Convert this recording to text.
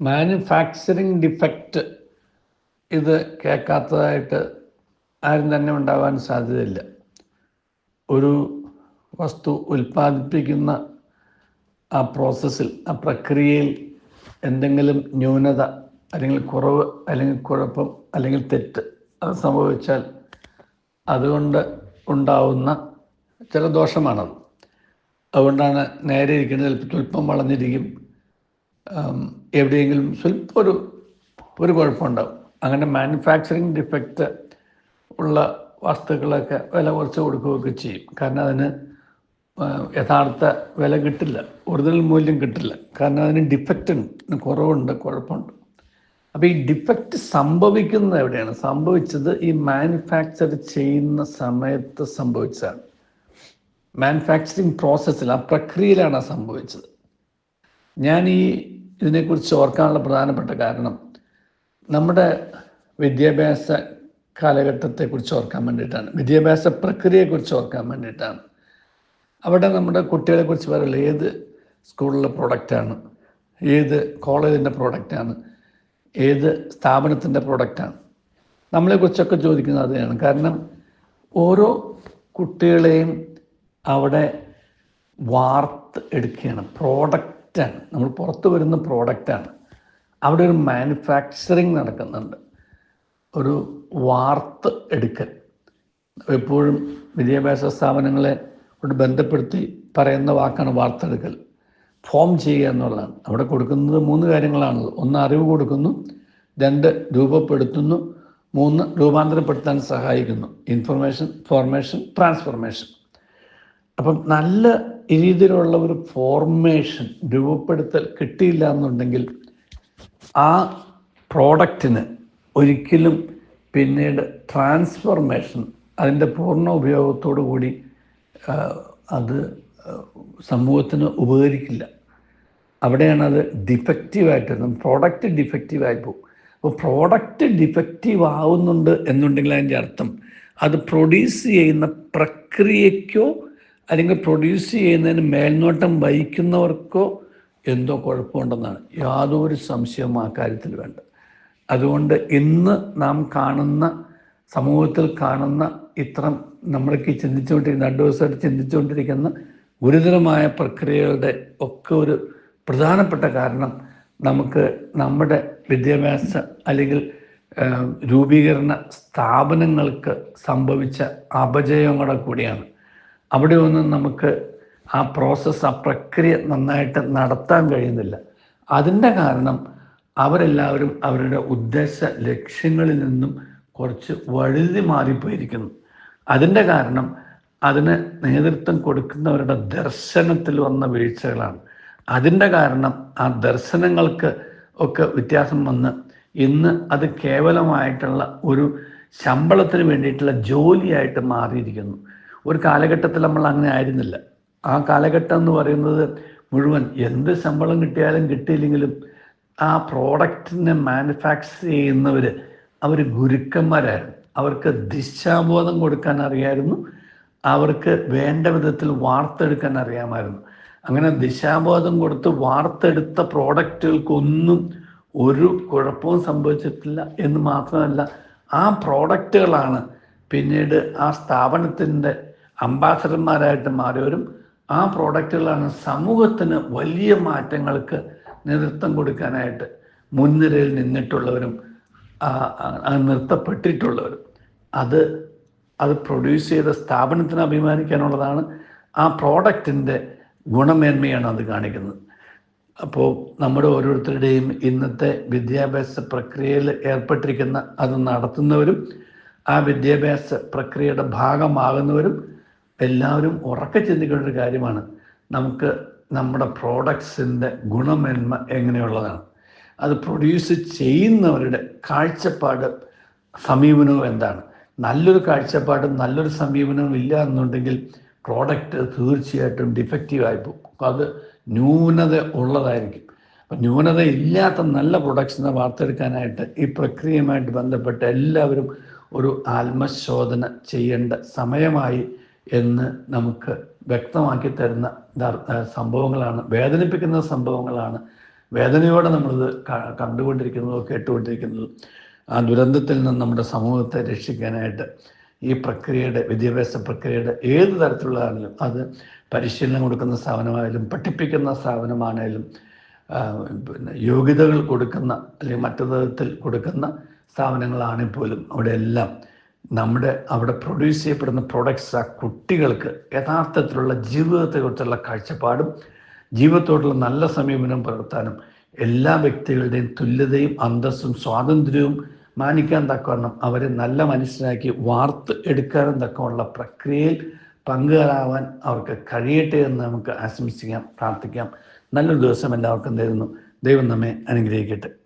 Manufacturing defect ഇത് കേൾക്കാത്തതായിട്ട് ആരും തന്നെ ഉണ്ടാവാൻ സാധ്യതയില്ല. ഒരു വസ്തു ഉൽപ്പാദിപ്പിക്കുന്ന ആ പ്രോസസ്സിൽ, ആ പ്രക്രിയയിൽ എന്തെങ്കിലും ന്യൂനത അല്ലെങ്കിൽ കുറവ് അല്ലെങ്കിൽ കുഴപ്പം അല്ലെങ്കിൽ തെറ്റ് അത് സംഭവിച്ചാൽ അതുകൊണ്ട് ഉണ്ടാവുന്ന ചില ദോഷമാണത്. അതുകൊണ്ടാണ് നേരെ ഇരിക്കുന്നത് ചിലപ്പോൾ സ്വല്പം വളഞ്ഞിരിക്കും, എവിടെയെങ്കിലും സ്വല്പം ഒരു കുഴപ്പമുണ്ടാവും. അങ്ങനെ മാനുഫാക്ചറിങ് ഡിഫക്റ്റ് ഉള്ള വസ്തുക്കളൊക്കെ വില കുറച്ച് കൊടുക്കുകയൊക്കെ ചെയ്യും. കാരണം അതിന് യഥാർത്ഥ വില കിട്ടില്ല, ഒറിജിനൽ മൂല്യം കിട്ടില്ല. കാരണം അതിന് ഡിഫക്റ്റ് ഉണ്ട്, കുറവുണ്ട്, കുഴപ്പമുണ്ട്. അപ്പോൾ ഈ ഡിഫക്റ്റ് സംഭവിക്കുന്നത് എവിടെയാണ് സംഭവിച്ചത്? ഈ മാനുഫാക്ചർ ചെയ്യുന്ന സമയത്ത് സംഭവിച്ചതാണ്. മാനുഫാക്ചറിങ് പ്രോസസ്സിൽ, ആ പ്രക്രിയയിലാണ് സംഭവിച്ചത്. ഞാൻ ഇതിനെക്കുറിച്ച് ഓർക്കാനുള്ള പ്രധാനപ്പെട്ട കാരണം നമ്മുടെ വിദ്യാഭ്യാസ കാലഘട്ടത്തെക്കുറിച്ച് ഓർക്കാൻ വേണ്ടിയിട്ടാണ്, വിദ്യാഭ്യാസ പ്രക്രിയയെക്കുറിച്ച് ഓർക്കാൻ വേണ്ടിയിട്ടാണ്. അവിടെ നമ്മുടെ കുട്ടികളെക്കുറിച്ച് പറയില്ല, ഏത് സ്കൂളിലെ പ്രൊഡക്റ്റാണ്, ഏത് കോളേജിൻ്റെ പ്രൊഡക്റ്റാണ്, ഏത് സ്ഥാപനത്തിൻ്റെ പ്രൊഡക്റ്റാണ്, നമ്മളെക്കുറിച്ചൊക്കെ ചോദിക്കുന്നത് അതിനാണ്. കാരണം ഓരോ കുട്ടികളെയും അവിടെ വാർത്ത് എടുക്കുകയാണ്, പ്രോഡക്റ്റാണ്, നമ്മൾ പുറത്ത് വരുന്ന പ്രോഡക്റ്റാണ്. അവിടെ ഒരു മാനുഫാക്ചറിങ് നടക്കുന്നുണ്ട്, ഒരു വാർത്ത് എടുക്കൽ. എപ്പോഴും വിദ്യാഭ്യാസ സ്ഥാപനങ്ങളെ കൊണ്ട് ബന്ധപ്പെടുത്തി പറയുന്ന വാക്കാണ് വാർത്തെടുക്കൽ. ഫോം ചെയ്യുക എന്നുള്ളതാണ്. അവിടെ കൊടുക്കുന്നത് 3 കാര്യങ്ങളാണല്ലോ. 1 അറിവ് കൊടുക്കുന്നു, 2 രൂപപ്പെടുത്തുന്നു, 3 രൂപാന്തരപ്പെടുത്താൻ സഹായിക്കുന്നു. Information, formation, transformation. അപ്പം നല്ല രീതിയിലുള്ള ഒരു ഫോർമേഷൻ, രൂപപ്പെടുത്തൽ കിട്ടിയില്ല എന്നുണ്ടെങ്കിൽ ആ പ്രോഡക്റ്റിന് ഒരിക്കലും പിന്നീട് ട്രാൻസ്ഫോർമേഷൻ, അതിൻ്റെ പൂർണ്ണ ഉപയോഗത്തോടു കൂടി അത് സമൂഹത്തിന് ഉപകരിക്കില്ല. അവിടെയാണ് അത് ഡിഫക്റ്റീവായിട്ട്, പ്രോഡക്റ്റ് ഡിഫക്റ്റീവായി പോകും. അപ്പോൾ പ്രോഡക്റ്റ് ഡിഫക്റ്റീവ് ആവുന്നുണ്ട് എന്നുണ്ടെങ്കിൽ അതിൻ്റെ അർത്ഥം അത് പ്രൊഡ്യൂസ് ചെയ്യുന്ന പ്രക്രിയയ്ക്കോ അല്ലെങ്കിൽ പ്രൊഡ്യൂസ് ചെയ്യുന്നതിന് മേൽനോട്ടം വഹിക്കുന്നവർക്കോ എന്തോ കുഴപ്പമുണ്ടെന്നാണ്. യാതൊരു സംശയവും ആ കാര്യത്തിൽ വേണ്ട. അതുകൊണ്ട് ഇന്ന് നാം കാണുന്ന, സമൂഹത്തിൽ കാണുന്ന ഇത്തരം നമ്മളൊക്കെ ചിന്തിച്ചുകൊണ്ടിരിക്കുന്ന, 2 ദിവസമായിട്ട് ചിന്തിച്ചുകൊണ്ടിരിക്കുന്ന ഗുരുതരമായ പ്രക്രിയകളുടെ ഒക്കെ ഒരു പ്രധാനപ്പെട്ട കാരണം നമുക്ക് നമ്മുടെ വിദ്യാഭ്യാസ അല്ലെങ്കിൽ രൂപീകരണ സ്ഥാപനങ്ങൾക്ക് സംഭവിച്ച അപജയങ്ങളെ കൂടിയാണ്. അവിടെ ഒന്നും നമുക്ക് ആ പ്രോസസ്സ്, ആ പ്രക്രിയ നന്നായിട്ട് നടത്താൻ കഴിയുന്നില്ല. അതിൻ്റെ കാരണം അവരെല്ലാവരും അവരുടെ ഉദ്ദേശ ലക്ഷ്യങ്ങളിൽ നിന്നും കുറച്ച് വഴുതി മാറിപ്പോയിരിക്കുന്നു. അതിൻ്റെ കാരണം അതിന് നേതൃത്വം കൊടുക്കുന്നവരുടെ ദർശനത്തിൽ വന്ന വീഴ്ചകളാണ്. അതിൻ്റെ കാരണം ആ ദർശനങ്ങൾക്ക് ഒക്കെ വ്യത്യാസം വന്ന് ഇന്ന് അത് കേവലമായിട്ടുള്ള ഒരു ശമ്പളത്തിന് വേണ്ടിയിട്ടുള്ള ജോലിയായിട്ട് മാറിയിരിക്കുന്നു. ഒരു കാലഘട്ടത്തിൽ നമ്മൾ അങ്ങനെ ആയിരുന്നില്ല. ആ കാലഘട്ടം എന്ന് പറയുന്നത് മുഴുവൻ എന്ത് ശമ്പളം കിട്ടിയാലും കിട്ടിയില്ലെങ്കിലും ആ പ്രോഡക്റ്റിനെ മാനുഫാക്ചർ ചെയ്യുന്നവർ അവർ ഗുരുക്കന്മാരായിരുന്നു. അവർക്ക് ദിശാബോധം കൊടുക്കാൻ അറിയായിരുന്നു, അവർക്ക് വേണ്ട വിധത്തിൽ വാർത്തെടുക്കാൻ അറിയാമായിരുന്നു. അങ്ങനെ ദിശാബോധം കൊടുത്ത് വാർത്തെടുത്ത പ്രോഡക്റ്റുകൾക്കൊന്നും ഒരു കുഴപ്പവും സംഭവിച്ചിട്ടില്ല എന്ന് മാത്രമല്ല, ആ പ്രോഡക്റ്റുകളാണ് പിന്നീട് ആ സ്ഥാപനത്തിൻ്റെ അംബാസഡർമാരായിട്ട് മാറിയവരും ആ പ്രോഡക്റ്റുകളാണ് സമൂഹത്തിന് വലിയ മാറ്റങ്ങൾക്ക് നേതൃത്വം കൊടുക്കാനായിട്ട് മുൻനിരയിൽ നിന്നിട്ടുള്ളവരും നിർത്തപ്പെട്ടിട്ടുള്ളവരും. അത് പ്രൊഡ്യൂസ് ചെയ്ത സ്ഥാപനത്തിന് അഭിമാനിക്കാനുള്ളതാണ്. ആ പ്രോഡക്റ്റിൻ്റെ ഗുണമേന്മയാണ് അത് കാണിക്കുന്നത്. അപ്പോൾ നമ്മുടെ ഓരോരുത്തരുടെയും ഇന്നത്തെ വിദ്യാഭ്യാസ പ്രക്രിയയിൽ ഏർപ്പെട്ടിരിക്കുന്ന, അത് നടത്തുന്നവരും ആ വിദ്യാഭ്യാസ പ്രക്രിയയുടെ ഭാഗമാകുന്നവരും എല്ലാവരും ഉറക്കെ ചിന്തിക്കേണ്ട ഒരു കാര്യമാണ്, നമുക്ക് നമ്മുടെ പ്രോഡക്ട്സിൻ്റെ ഗുണമേന്മ എങ്ങനെയുള്ളതാണ്, അത് പ്രൊഡ്യൂസ് ചെയ്യുന്നവരുടെ കാഴ്ചപ്പാട്, സമീപനവും എന്താണ്. നല്ലൊരു കാഴ്ചപ്പാടും നല്ലൊരു സമീപനവും ഇല്ല എന്നുണ്ടെങ്കിൽ പ്രോഡക്റ്റ് തീർച്ചയായിട്ടും ഡിഫക്റ്റീവായി പോകും. അപ്പോൾ അത് ന്യൂനത ഉള്ളതായിരിക്കും. അപ്പം ന്യൂനത ഇല്ലാത്ത നല്ല പ്രൊഡക്ട്സിനെ വാർത്തെടുക്കാനായിട്ട് ഈ പ്രക്രിയയുമായിട്ട് ബന്ധപ്പെട്ട് എല്ലാവരും ഒരു ആത്മശോധന ചെയ്യേണ്ട സമയമായി എന്ന് നമുക്ക് വ്യക്തമാക്കി തരുന്ന സംഭവങ്ങളാണ്, വേദനിപ്പിക്കുന്ന സംഭവങ്ങളാണ് വേദനയോടെ നമ്മളിത് കണ്ടുകൊണ്ടിരിക്കുന്നതോ കേട്ടുകൊണ്ടിരിക്കുന്നതോ. ആ ദുരന്തത്തിൽ നിന്ന് നമ്മുടെ സമൂഹത്തെ രക്ഷിക്കാനായിട്ട് ഈ പ്രക്രിയയുടെ, വിദ്യാഭ്യാസ പ്രക്രിയയുടെ ഏത് തരത്തിലുള്ളതാണെങ്കിലും, അത് പരിശീലനം കൊടുക്കുന്ന സ്ഥാപനമായാലും പഠിപ്പിക്കുന്ന സ്ഥാപനമാണേലും പിന്നെ യോഗ്യതകൾ കൊടുക്കുന്ന അല്ലെങ്കിൽ മറ്റു തരത്തിൽ കൊടുക്കുന്ന സ്ഥാപനങ്ങളാണെങ്കിൽ പോലും അവിടെയെല്ലാം അവിടെ പ്രൊഡ്യൂസ് ചെയ്യപ്പെടുന്ന പ്രൊഡക്ട്സ് ആ കുട്ടികൾക്ക് യഥാർത്ഥത്തിലുള്ള ജീവിതത്തെക്കുറിച്ചുള്ള കാഴ്ചപ്പാടും ജീവിതത്തോടുള്ള നല്ല സമീപനം പുലർത്താനും എല്ലാ വ്യക്തികളുടെയും തുല്യതയും അന്തസ്സും സ്വാതന്ത്ര്യവും മാനിക്കാൻ തക്കവണ്ണം അവരെ നല്ല മനുഷ്യരാക്കി വാർത്ത് എടുക്കാനും തക്കമുള്ള പ്രക്രിയയിൽ പങ്കുകാരാവാൻ അവർക്ക് കഴിയട്ടെ എന്ന് നമുക്ക് ആശംസിക്കാം, പ്രാർത്ഥിക്കാം. നല്ലൊരു ദിവസം എല്ലാവർക്കും തരുന്നു. ദൈവം നമ്മെ അനുഗ്രഹിക്കട്ടെ.